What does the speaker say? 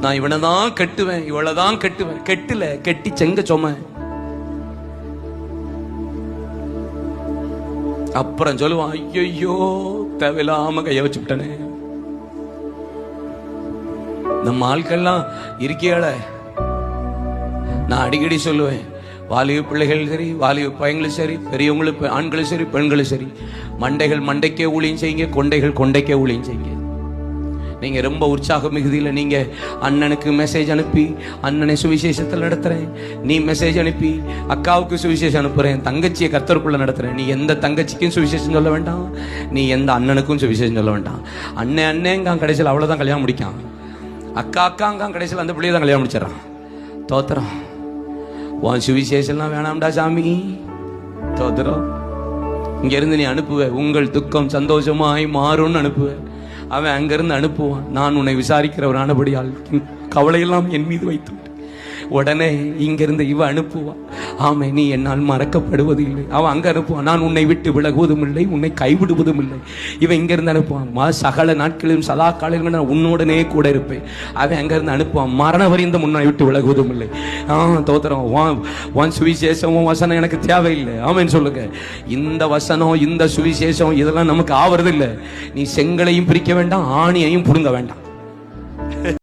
நான் இவனை தான் கட்டுவேன், இவளைதான் கட்டுவேன். கெட்டுல கெட்டி செங்க சொம. அப்புறம் சொல்லுவான், ஐயோ தேவையில்லாம கைய வச்சு விட்டனே. நம்ம ஆட்கள்லாம் இருக்கையால நான் அடிக்கடி சொல்லுவேன், வாலிப பிள்ளைகள் சரி, வாலிப பையங்களும் சரி, பெரியவங்களுக்கு ஆண்களும் சரி, பெண்களும் சரி, மண்டைகள் மண்டைக்கே ஊழியம் செய்யுங்க, கொண்டைகள் கொண்டைக்கே ஊழியம் செய்யுங்க. நீங்க ரொம்ப உற்சாக மிகுதியில் நீங்க அண்ணனுக்கு மெசேஜ் அனுப்பி, அண்ணனை சுவிசேஷத்தில் நடத்துறேன், நீ மெசேஜ் அனுப்பி அக்காவுக்கு சுவிசேஷம் அனுப்புறேன், தங்கச்சியை கர்த்தருக்குள்ள நடத்துறேன். நீ எந்த தங்கச்சிக்கும் சுவிசேஷம் சொல்ல வேண்டாம், நீ எந்த அண்ணனுக்கும் சுவிசேஷம் சொல்ல வேண்டாம். அண்ணன் அண்ணேங்க கடைசியில் அவ்வளவுதான் கல்யாணம் முடிக்கான், அக்கா அக்காங்க கடைசியில் அந்த பிள்ளையை தான் கல்யாணம் முடிச்சிடறான். தோத்திரம். உன் சுவிசேஷம்லாம் வேணாம்டா சாமி, தோத்திரம். இங்க இருந்து நீ அனுப்புவ, உங்கள் துக்கம் சந்தோஷமாய் மாறும்னு அனுப்புவ. அவன் அங்கிருந்து அனுப்புவான், நான் உன்னை விசாரிக்கிறவர் ஆனபடியால் கவலையெல்லாம் என் மீது வைத்து. உடனே இங்கிருந்து இவ அனுப்புவான், ஆமை நீ என்னால் மறக்கப்படுவது இல்லை. அவன் அங்க அனுப்புவான், நான் உன்னை விட்டு விலகுவதும் இல்லை, உன்னை கைவிடுவதும் இல்லை. இவன் இங்கிருந்து அனுப்புவான், சகல நாட்களிலும் சதா காலையிலும் நான் உன்னோடனே கூட இருப்பேன். அவன் அங்கிருந்து அனுப்புவான், மரண வரைந்த உன்னை விட்டு விலகுவதும் இல்லை. தோத்திரம். உன் சுவிசேஷம் உன் வசனம் எனக்கு தேவையில்லை. ஆமேன்னு சொல்லுங்க. இந்த வசனம் இந்த சுவிசேஷம் இதெல்லாம் நமக்கு ஆவறது இல்லை. நீ செங்கலையும் பிரிக்க வேண்டாம், ஆணியையும் புடுங்க வேண்டாம்.